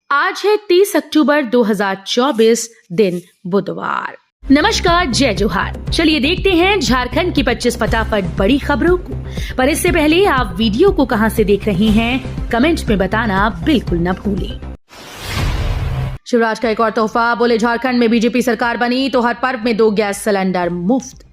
आज है 30 अक्टूबर 2024 दिन बुधवार। नमस्कार, जय जोहार। चलिए देखते हैं झारखंड की 25 फटाफट बड़ी खबरों को। पर इससे पहले आप वीडियो को कहां से देख रहे हैं कमेंट में बताना बिल्कुल न भूलें। शिवराज का एक और तोहफा, बोले झारखंड में बीजेपी सरकार बनी तो हर पर्व में 2 गैस सिलेंडर मुफ्त।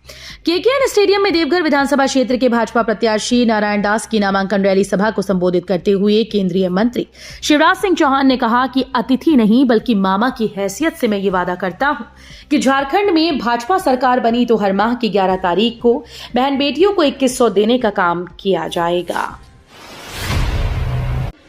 केकेएन स्टेडियम में देवघर विधानसभा क्षेत्र के भाजपा प्रत्याशी नारायण दास की नामांकन रैली सभा को संबोधित करते हुए केंद्रीय मंत्री शिवराज सिंह चौहान ने कहा कि अतिथि नहीं बल्कि मामा की हैसियत से मैं ये वादा करता हूं कि झारखंड में भाजपा सरकार बनी तो हर माह की 11 तारीख को बहन बेटियों को 2100 देने का काम किया जाएगा।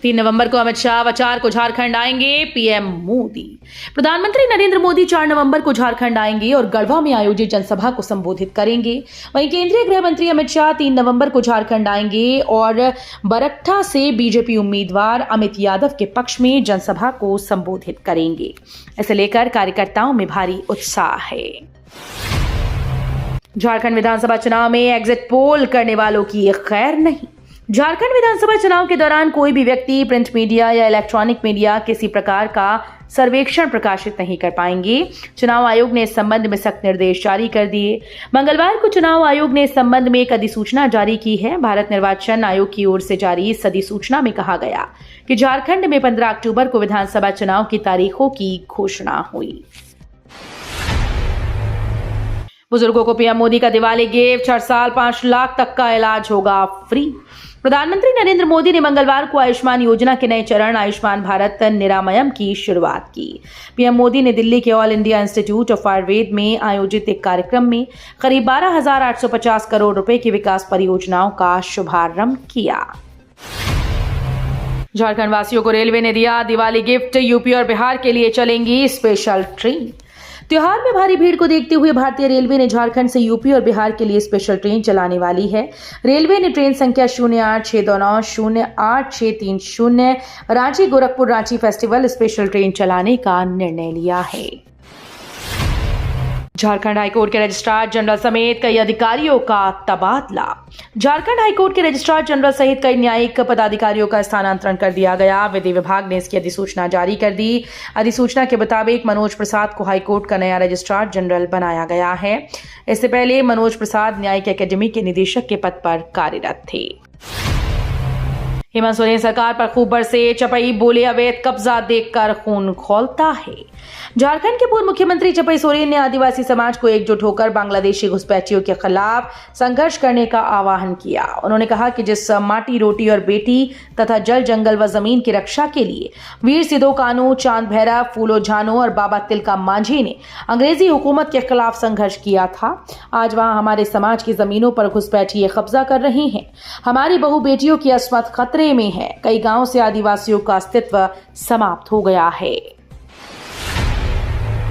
3 नवंबर को अमित शाह 4 को झारखंड आएंगे, पीएम मोदी। प्रधानमंत्री नरेंद्र मोदी 4 नवंबर को झारखंड आएंगे और गढ़वा में आयोजित जनसभा को संबोधित करेंगे। वहीं केंद्रीय गृह मंत्री अमित शाह 3 नवंबर को झारखंड आएंगे और बरट्टा से बीजेपी उम्मीदवार अमित यादव के पक्ष में जनसभा को संबोधित करेंगे। इसे लेकर कार्यकर्ताओं में भारी उत्साह है। झारखंड विधानसभा चुनाव में एग्जिट पोल करने वालों की खैर नहीं। झारखंड विधानसभा चुनाव के दौरान कोई भी व्यक्ति प्रिंट मीडिया या इलेक्ट्रॉनिक मीडिया किसी प्रकार का सर्वेक्षण प्रकाशित नहीं कर पाएंगे। चुनाव आयोग ने इस संबंध में सख्त निर्देश जारी कर दिए। मंगलवार को चुनाव आयोग ने इस संबंध में एक अधिसूचना जारी की है। भारत निर्वाचन आयोग की ओर से जारी इस अधिसूचना में कहा गया कि झारखंड में 15 अक्टूबर को विधानसभा चुनाव की तारीखों की घोषणा हुई। बुजुर्गों को पीएम मोदी का दिवाली गिफ्ट, 4 साल 5 लाख तक का इलाज होगा फ्री। प्रधानमंत्री नरेंद्र मोदी ने मंगलवार को आयुष्मान योजना के नए चरण आयुष्मान भारत निरामयम की शुरुआत की। पीएम मोदी ने दिल्ली के all India institute of Ayurveda में आयोजित एक कार्यक्रम में करीब 12,850 करोड़ रुपए की विकास परियोजनाओं का शुभारंभ किया। झारखंड वासियों को रेलवे ने दिया दिवाली गिफ्ट, यूपी और बिहार के लिए चलेंगी स्पेशल ट्रेन। त्योहार में भारी भीड़ को देखते हुए भारतीय रेलवे ने झारखंड से यूपी और बिहार के लिए स्पेशल ट्रेन चलाने वाली है। रेलवे ने ट्रेन संख्या 0862908630 Ranchi Gorakhpur Ranchi festival special train चलाने का निर्णय लिया है। झारखंड हाईकोर्ट के रजिस्ट्रार जनरल समेत कई अधिकारियों का तबादला। झारखंड हाईकोर्ट के रजिस्ट्रार जनरल सहित कई न्यायिक पदाधिकारियों का स्थानांतरण कर दिया गया। विधि विभाग ने इसकी अधिसूचना जारी कर दी। अधिसूचना के मुताबिक मनोज प्रसाद को हाईकोर्ट का नया रजिस्ट्रार जनरल बनाया गया है। इससे पहले मनोज प्रसाद न्यायिक अकेडमी के निदेशक के पद पर कार्यरत थे। हेमंत सोरेन सरकार पर खूब बरसे चपई, बोले अवैध कब्जा देखकर खून खौलता है। झारखंड के पूर्व मुख्यमंत्री चपई सोरेन ने आदिवासी समाज को एकजुट होकर बांग्लादेशी घुसपैठियों के खिलाफ संघर्ष करने का आह्वान किया। उन्होंने कहा कि जिस माटी, रोटी और बेटी तथा जल, जंगल व जमीन की रक्षा के लिए वीर सिधो कानू, चांद भैरव, फूलो झानो और बाबा तिलका मांझी ने अंग्रेजी हुकूमत के खिलाफ संघर्ष किया था, आज वहां हमारे समाज की जमीनों पर घुसपैठिए कब्जा कर रहे हैं। हमारी बहु बेटियों की अस्मत खतरे में है। कई गांवों से आदिवासियों का अस्तित्व समाप्त हो गया है।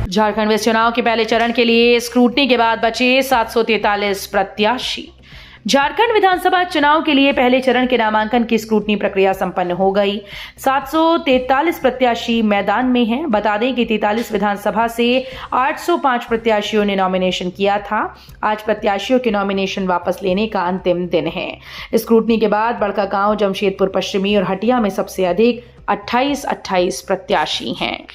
झारखंड में चुनाव के पहले चरण के लिए स्क्रूटनी के बाद बचे 743 प्रत्याशी। झारखंड विधानसभा चुनाव के लिए पहले चरण के नामांकन की स्क्रूटनी प्रक्रिया संपन्न हो गई। 743 प्रत्याशी मैदान में हैं। बता दें कि 43 विधानसभा से 805 प्रत्याशियों ने नॉमिनेशन किया था। आज प्रत्याशियों के नॉमिनेशन वापस लेने का अंतिम दिन है। स्क्रूटनी के बाद बड़कागांव, जमशेदपुर पश्चिमी और हटिया में सबसे अधिक 28 प्रत्याशी हैं।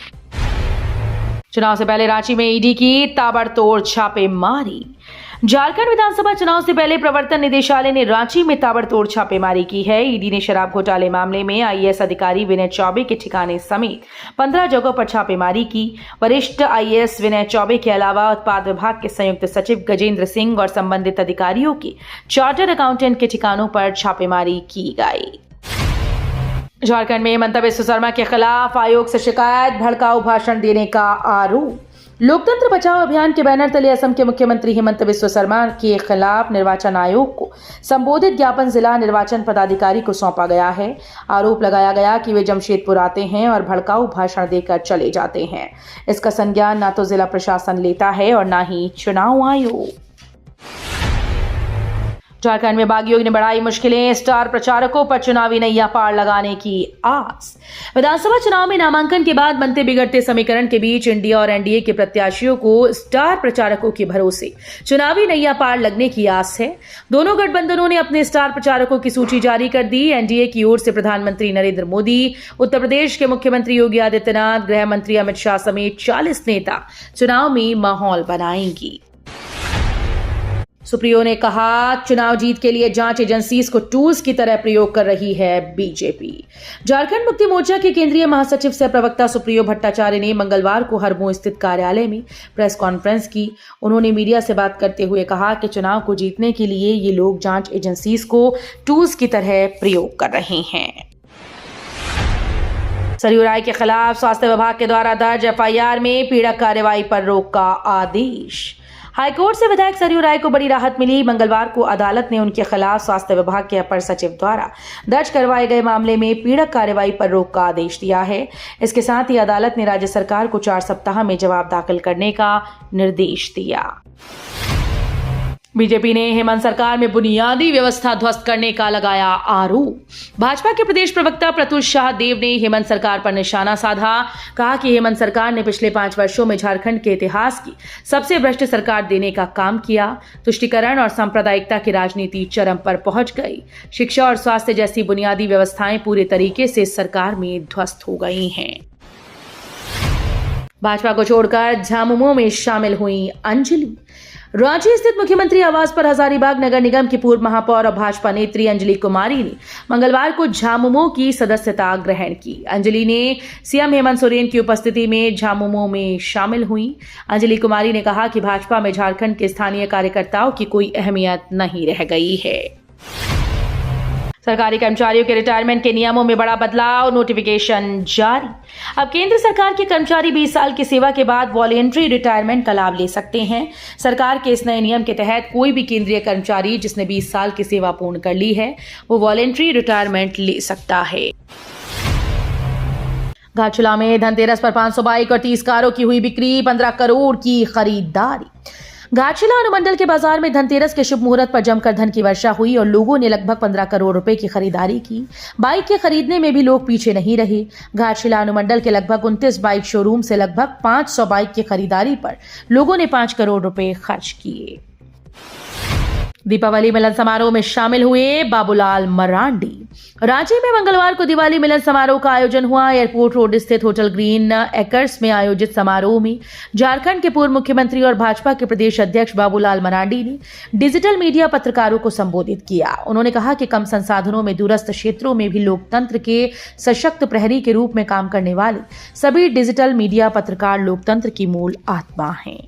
चुनाव से पहले रांची में ईडी की ताबड़तोड़ छापेमारी। झारखंड विधानसभा चुनाव से पहले प्रवर्तन निदेशालय ने रांची में ताबड़तोड़ छापेमारी की है। ईडी ने शराब घोटाले मामले में आईएएस अधिकारी विनय चौबे के ठिकाने समेत 15 जगहों पर छापेमारी की। वरिष्ठ आईएएस विनय चौबे के अलावा उत्पाद विभाग के संयुक्त सचिव गजेंद्र सिंह और संबंधित अधिकारियों के चार्टर्ड अकाउंटेंट के ठिकानों पर छापेमारी की गई। झारखंड में हेमंत बिस्व शर्मा के खिलाफ आयोग से शिकायत, भड़काऊ भाषण देने का आरोप। लोकतंत्र बचाओ अभियान के बैनर तले असम के मुख्यमंत्री हेमंत बिस्व शर्मा के खिलाफ निर्वाचन आयोग को संबोधित ज्ञापन जिला निर्वाचन पदाधिकारी को सौंपा गया है। आरोप लगाया गया कि वे जमशेदपुर आते हैं और भड़काऊ भाषण देकर चले जाते हैं। इसका संज्ञान न तो जिला प्रशासन लेता है और न ही चुनाव आयोग। झारखंड में बागियों ने बढ़ाई मुश्किलें, स्टार प्रचारकों पर चुनावी नैया पार लगाने की आस। विधानसभा चुनाव में नामांकन के बाद बनते बिगड़ते समीकरण के बीच इंडिया और एनडीए के प्रत्याशियों को स्टार प्रचारकों के भरोसे चुनावी नैया पार लगने की आस है। दोनों गठबंधनों ने अपने स्टार प्रचारकों की सूची जारी कर दी। एनडीए की ओर से प्रधानमंत्री नरेंद्र मोदी, उत्तर प्रदेश के मुख्यमंत्री योगी आदित्यनाथ, गृह मंत्री अमित शाह समेत 40 नेता चुनाव में माहौल बनाएंगी। सुप्रियो ने कहा, चुनाव जीत के लिए जांच एजेंसीज को टूल्स की तरह प्रयोग कर रही है बीजेपी। झारखंड मुक्ति मोर्चा के केंद्रीय महासचिव सह प्रवक्ता सुप्रियो भट्टाचार्य ने मंगलवार को हरमू स्थित कार्यालय में प्रेस कॉन्फ्रेंस की। उन्होंने मीडिया से बात करते हुए कहा कि चुनाव को जीतने के लिए ये लोग जांच एजेंसीज को टूल्स की तरह प्रयोग कर रहे हैं। सरयू राय के खिलाफ स्वास्थ्य विभाग के द्वारा दर्ज एफआईआर में पीड़क कार्रवाई पर रोक का आदेश। हाईकोर्ट से विधायक सरयू राय को बड़ी राहत मिली। मंगलवार को अदालत ने उनके खिलाफ स्वास्थ्य विभाग के अपर सचिव द्वारा दर्ज करवाए गए मामले में पीड़क कार्रवाई पर रोक का आदेश दिया है। इसके साथ ही अदालत ने राज्य सरकार को 4 सप्ताह में जवाब दाखिल करने का निर्देश दिया। बीजेपी ने हेमंत सरकार में बुनियादी व्यवस्था ध्वस्त करने का लगाया आरोप। भाजपा के प्रदेश प्रवक्ता प्रत्युष शाह देव ने हेमंत सरकार पर निशाना साधा। कहा कि हेमंत सरकार ने पिछले 5 वर्षों में झारखंड के इतिहास की सबसे भ्रष्ट सरकार देने का काम किया। तुष्टीकरण और सांप्रदायिकता की राजनीति चरम पर पहुंच गई। शिक्षा और स्वास्थ्य जैसी बुनियादी व्यवस्थाएं पूरे तरीके से सरकार में ध्वस्त हो गई हैं। भाजपा को छोड़कर झामुमो में शामिल हुई अंजलि। रांची स्थित मुख्यमंत्री आवास पर हजारीबाग नगर निगम की पूर्व महापौर और भाजपा नेत्री अंजलि कुमारी ने मंगलवार को झामुमो की सदस्यता ग्रहण की। अंजलि ने सीएम हेमंत सोरेन की उपस्थिति में झामुमो में शामिल हुई। अंजलि कुमारी ने कहा कि भाजपा में झारखंड के स्थानीय कार्यकर्ताओं की कोई अहमियत नहीं रह गई है। सरकारी कर्मचारियों के रिटायरमेंट के नियमों में बड़ा बदलाव, नोटिफिकेशन जारी। अब केंद्र सरकार के कर्मचारी 20 साल की सेवा के बाद वॉलेंट्री रिटायरमेंट का लाभ ले सकते हैं। सरकार के इस नए नियम के तहत कोई भी केंद्रीय कर्मचारी जिसने 20 साल की सेवा पूर्ण कर ली है वो वॉलेंट्री रिटायरमेंट ले सकता है। घाटशिला में धनतेरस पर 500 बाइक और 30 कारों की हुई बिक्री, 15 करोड़ की खरीदारी। घाटशिला अनुमंडल के बाजार में धनतेरस के शुभ मुहूर्त पर जमकर धन की वर्षा हुई और लोगों ने लगभग 15 करोड़ रुपए की खरीदारी की। बाइक के खरीदने में भी लोग पीछे नहीं रहे। घाटशिला अनुमंडल के लगभग 29 बाइक शोरूम से लगभग 500 बाइक की खरीदारी पर लोगों ने 5 करोड़ रुपए खर्च किए। दीपावली मिलन समारोह में शामिल हुए बाबूलाल मरांडी। रांची में मंगलवार को दिवाली मिलन समारोह का आयोजन हुआ। एयरपोर्ट रोड स्थित होटल ग्रीन एकर्स में आयोजित समारोह में झारखंड के पूर्व मुख्यमंत्री और भाजपा के प्रदेश अध्यक्ष बाबूलाल मरांडी ने डिजिटल मीडिया पत्रकारों को संबोधित किया। उन्होंने कहा कि कम संसाधनों में दूरस्थ क्षेत्रों में भी लोकतंत्र के सशक्त प्रहरी के रूप में काम करने वाले सभी डिजिटल मीडिया पत्रकार लोकतंत्र की मूल आत्मा हैं।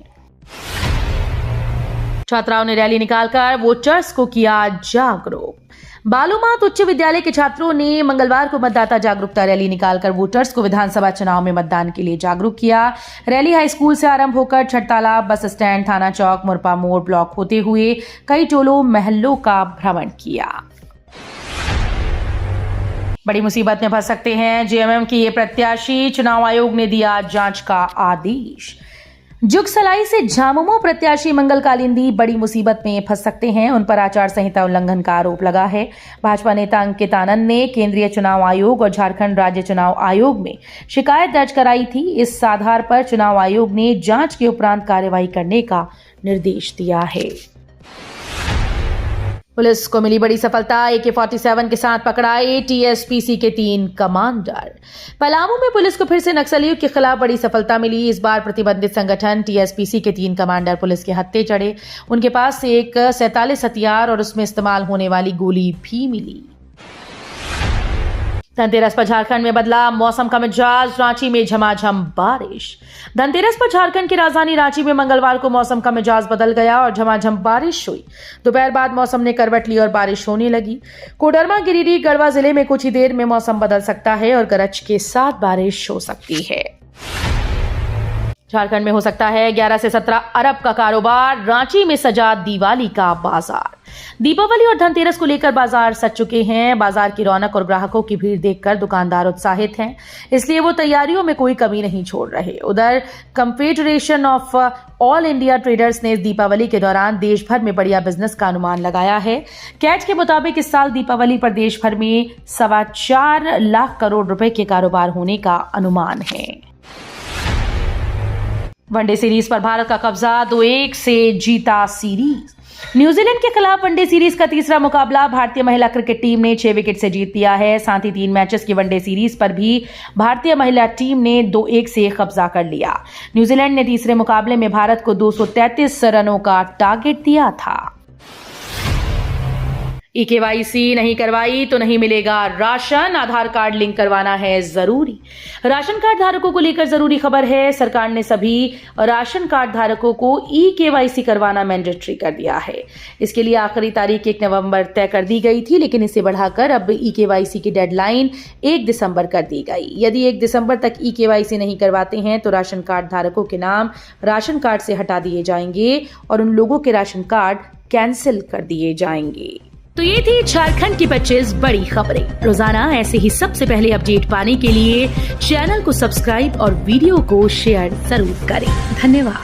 छात्राओं ने रैली निकालकर वोटर्स को किया जागरूक। बालूमाथ उच्च विद्यालय के छात्रों ने मंगलवार को मतदाता जागरूकता रैली निकालकर वोटर्स को विधानसभा चुनाव में मतदान के लिए जागरूक किया। रैली हाई स्कूल से आरंभ होकर छठ तालाब, बस स्टैंड, थाना चौक, मुरपा मोड़ ब्लॉक होते हुए कई टोलों महल्लों का भ्रमण किया। बड़ी मुसीबत में फंस सकते हैं जेएमएम के ये प्रत्याशी, चुनाव आयोग ने दिया जांच का आदेश। जुगसलाई से झामुमो प्रत्याशी मंगल कालिंदी बड़ी मुसीबत में फंस सकते हैं। उन पर आचार संहिता उल्लंघन का आरोप लगा है। भाजपा नेता अंकित आनंद ने केंद्रीय चुनाव आयोग और झारखंड राज्य चुनाव आयोग में शिकायत दर्ज कराई थी। इस आधार पर चुनाव आयोग ने जांच के उपरांत कार्रवाई करने का निर्देश दिया है। पुलिस को मिली बड़ी सफलता, AK-47 के साथ पकड़ाए टीएसपीसी के 3 कमांडर। पलामू में पुलिस को फिर से नक्सलियों के खिलाफ बड़ी सफलता मिली। इस बार प्रतिबंधित संगठन टीएसपीसी के 3 कमांडर पुलिस के हत्थे चढ़े। उनके पास से एक 47 हथियार और उसमें इस्तेमाल होने वाली गोली भी मिली। धनतेरस पर झारखंड में बदला मौसम का मिजाज, रांची में झमाझम बारिश। धनतेरस पर झारखंड की राजधानी रांची में मंगलवार को मौसम का मिजाज बदल गया और झमाझम बारिश हुई। दोपहर बाद मौसम ने करवट ली और बारिश होने लगी। कोडरमा, गिरिडीह, गढ़वा जिले में कुछ ही देर में मौसम बदल सकता है और गरज के साथ बारिश हो सकती है। झारखंड में हो सकता है 11 से 17 अरब का कारोबार, रांची में सजा दिवाली का बाजार। दीपावली और धनतेरस को लेकर बाजार सज चुके हैं। बाजार की रौनक और ग्राहकों की भीड़ देखकर दुकानदार उत्साहित हैं, इसलिए वो तैयारियों में कोई कमी नहीं छोड़ रहे। उधर confederation of all India traders ने दीपावली के दौरान देश भर में बढ़िया बिजनेस का अनुमान लगाया है। कैच के मुताबिक इस साल दीपावली पर देश भर में 4.25 लाख करोड़ रुपए के कारोबार होने का अनुमान है। वनडे सीरीज पर भारत का कब्जा, 2-1 से जीता सीरीज। न्यूजीलैंड के खिलाफ वनडे सीरीज का तीसरा मुकाबला भारतीय महिला क्रिकेट टीम ने 6 विकेट से जीत लिया है। साथ ही 3 मैचेस की वनडे सीरीज पर भी भारतीय महिला टीम ने 2-1 से कब्जा कर लिया। न्यूजीलैंड ने तीसरे मुकाबले में भारत को 233 रनों का टारगेट दिया था। EKYC नहीं करवाई तो नहीं मिलेगा राशन, आधार कार्ड लिंक करवाना है जरूरी। राशन कार्ड धारकों को लेकर जरूरी खबर है। सरकार ने सभी राशन कार्ड धारकों को EKYC करवाना मैंडेटरी कर दिया है। इसके लिए आखिरी तारीख 1 नवंबर तय कर दी गई थी, लेकिन इसे बढ़ाकर अब EKYC की डेडलाइन 1 दिसंबर कर दी गई। यदि 1 दिसंबर तक EKYC नहीं करवाते हैं तो राशन कार्ड धारकों के नाम राशन कार्ड से हटा दिए जाएंगे और उन लोगों के राशन कार्ड कैंसिल कर दिए जाएंगे। तो ये थी झारखंड की 25 बड़ी खबरें। रोजाना ऐसे ही सबसे पहले अपडेट पाने के लिए चैनल को सब्सक्राइब और वीडियो को शेयर जरूर करें। धन्यवाद।